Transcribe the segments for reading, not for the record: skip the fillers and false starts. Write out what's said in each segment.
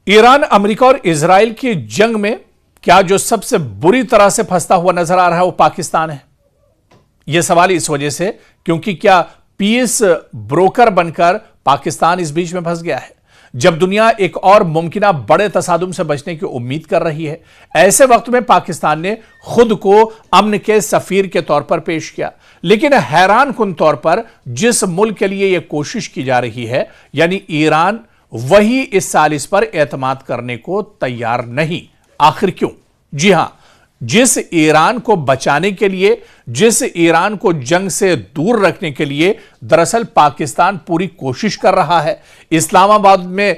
Iran, America और Israel की जंग में क्या जो सबसे बुरी तरह से फंसता हुआ नजर आ रहा है वो पाकिस्तान है। यह सवाल इस वजह से क्योंकि क्या पीस ब्रोकर बनकर पाकिस्तान इस बीच में फंस गया है। जब दुनिया एक और मुमकिना बड़े तसादुम से बचने की उम्मीद कर रही है, ऐसे वक्त में पाकिस्तान ने खुद को अमन के सफीर के तौर पर पेश किया। लेकिन हैरान कुन तौर पर जिस मुल्क के लिए यह कोशिश की जा रही है, यानी ईरान, वही इस साल इस पर एतमाद करने को तैयार नहीं। आखिर क्यों? जी हां, जिस ईरान को बचाने के लिए, जिस ईरान को जंग से दूर रखने के लिए दरअसल पाकिस्तान पूरी कोशिश कर रहा है। इस्लामाबाद में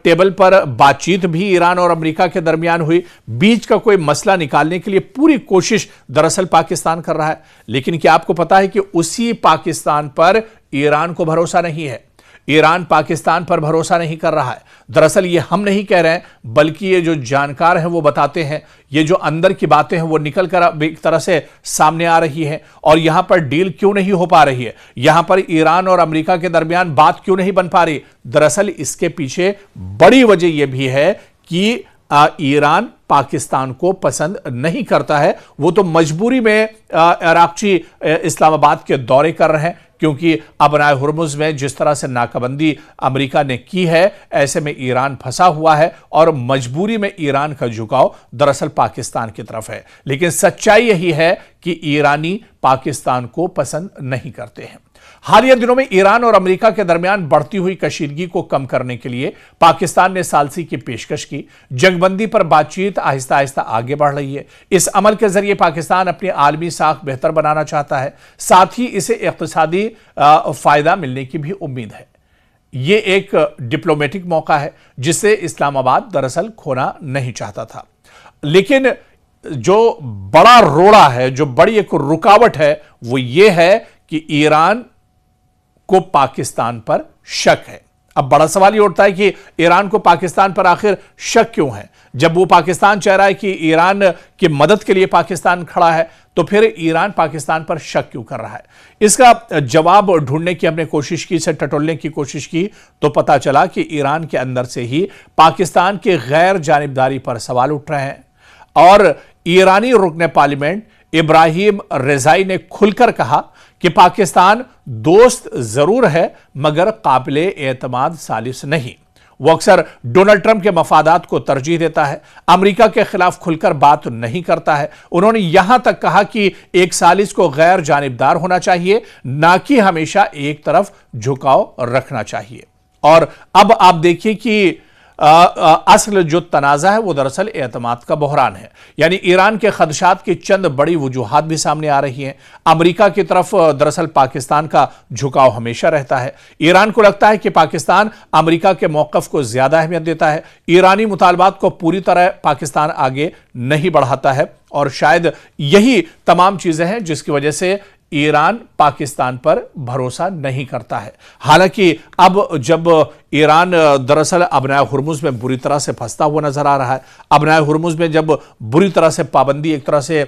टेबल पर बातचीत भी ईरान और अमेरिका के दरमियान हुई, बीच का कोई मसला निकालने के लिए पूरी कोशिश दरअसल पाकिस्तान कर रहा है। लेकिन क्या आपको पता है कि उसी पाकिस्तान पर ईरान को भरोसा नहीं है। ईरान पाकिस्तान पर भरोसा नहीं कर रहा है। दरअसल ये हम नहीं कह रहे हैं, बल्कि ये जो जानकार हैं वो बताते हैं। ये जो अंदर की बातें हैं वो निकल कर एक तरह से सामने आ रही हैं। और यहां पर डील क्यों नहीं हो पा रही है, यहां पर ईरान और अमेरिका के दरमियान बात क्यों नहीं बन पा रही? दरअसल इसके पीछे बड़ी वजह यह भी है कि ईरान पाकिस्तान को पसंद नहीं करता है। वो तो मजबूरी में अराक्ची इस्लामाबाद के दौरे कर रहे हैं, क्योंकि अबनाए हुर्मुज में जिस तरह से नाकाबंदी अमेरिका ने की है, ऐसे में ईरान फंसा हुआ है और मजबूरी में ईरान का झुकाव दरअसल पाकिस्तान की तरफ है। लेकिन सच्चाई यही है कि ईरानी पाकिस्तान को पसंद नहीं करते हैं। हालिया दिनों में ईरान और अमेरिका के दरमियान बढ़ती हुई कशीदगी को कम करने के लिए पाकिस्तान ने सालसी की पेशकश की। जंगबंदी पर बातचीत आहिस्ता आहिस्ता आगे बढ़ रही है। इस अमल के जरिए पाकिस्तान अपनी आलमी साख बेहतर बनाना चाहता है, साथ ही इसे इक्तिसादी फायदा मिलने की भी उम्मीद है। यह एक डिप्लोमेटिक मौका है जिसे इस्लामाबाद दरअसल खोना नहीं चाहता था। लेकिन जो बड़ा रोड़ा है, जो बड़ी एक रुकावट है, वो ये है कि ईरान को पाकिस्तान पर शक है। अब बड़ा सवाल यह उठता है कि ईरान को पाकिस्तान पर आखिर शक क्यों है? जब वो पाकिस्तान चाह रहा है कि ईरान की मदद के लिए पाकिस्तान खड़ा है, तो फिर ईरान पाकिस्तान पर शक क्यों कर रहा है? इसका जवाब ढूंढने की हमने कोशिश की, इसे टटोलने की कोशिश की, तो पता चला कि ईरान के अंदर से ही पाकिस्तान की गैर जानिबदारी पर सवाल उठ रहे हैं। और ईरानी रुकने पार्लियामेंट इब्राहिम रेजाई ने खुलकर कहा कि पाकिस्तान दोस्त जरूर है, मगर काबिले एतमाद सालिस नहीं। वो अक्सर डोनाल्ड ट्रंप के मफादात को तरजीह देता है, अमेरिका के खिलाफ खुलकर बात नहीं करता है। उन्होंने यहां तक कहा कि एक सालिस को गैर जानिबदार होना चाहिए, ना कि हमेशा एक तरफ झुकाव रखना चाहिए। और अब आप देखिए कि असल जो तनाज़ा है वो दरअसल एतमाद का बहरान है। यानी ईरान के खदशात की चंद बड़ी वजूहात भी सामने आ रही हैं। अमेरिका की तरफ दरअसल पाकिस्तान का झुकाव हमेशा रहता है। ईरान को लगता है कि पाकिस्तान अमेरिका के मौक़िफ़ को ज्यादा अहमियत देता है। ईरानी मुतालबात को पूरी तरह पाकिस्तान आगे नहीं बढ़ाता है। और शायद यही तमाम चीजें हैं जिसकी वजह से ईरान पाकिस्तान पर भरोसा नहीं करता है। हालांकि अब जब ईरान दरअसल अबनाए हुर्मुज में बुरी तरह से फंसता हुआ नजर आ रहा है, अबनाए हुर्मुज में जब बुरी तरह से पाबंदी एक तरह से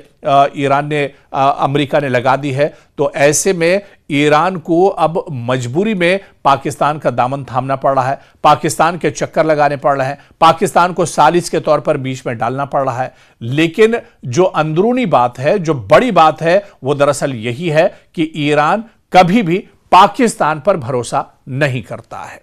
ईरान ने, अमेरिका ने लगा दी है, तो ऐसे में ईरान को अब मजबूरी में पाकिस्तान का दामन थामना पड़ रहा है, पाकिस्तान के चक्कर लगाने पड़ रहे हैं, पाकिस्तान को सालिस के तौर पर बीच में डालना पड़ रहा है। लेकिन जो अंदरूनी बात है, जो बड़ी बात है, वो दरअसल यही है कि ईरान कभी भी पाकिस्तान पर भरोसा नहीं करता है।